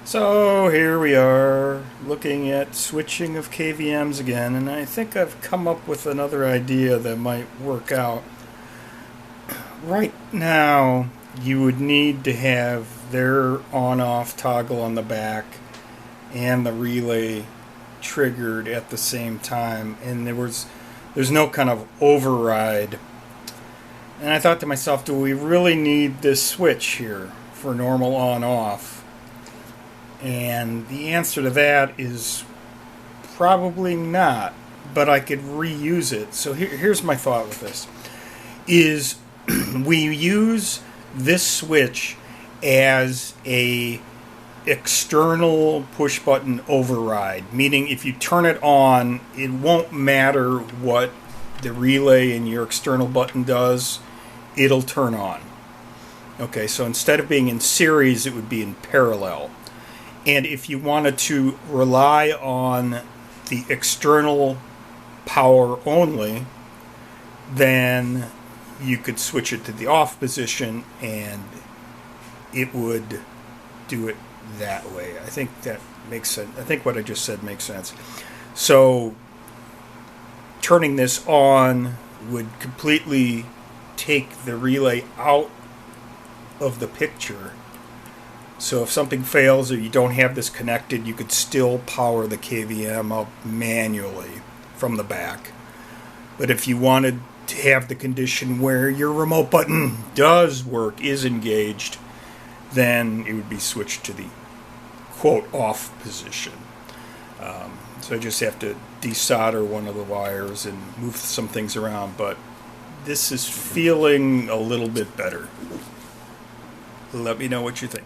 So here we are looking at switching of KVMs again, and I think I've come up with another idea that might work out. Right now, you would need to have their on-off toggle on the back and the relay triggered at the same time, and there's no kind of override. And I thought to myself, do we really need this switch here for normal on-off? And the answer to that is probably not, but I could reuse it. So here's my thought with this, is we use this switch as a external push button override, meaning if you turn it on, it won't matter what the relay in your external button does, it'll turn on. Okay, so instead of being in series, it would be in parallel. And if you wanted to rely on the external power only, then you could switch it to the off position and it would do it that way. I think that makes sense. I think what I just said makes sense. So turning this on would completely take the relay out of the picture. So if something fails or you don't have this connected, you could still power the KVM up manually from the back. But if you wanted to have the condition where your remote button does work, is engaged, then it would be switched to the quote off position. So I just have to desolder one of the wires and move some things around, but this is feeling a little bit better. Let me know what you think.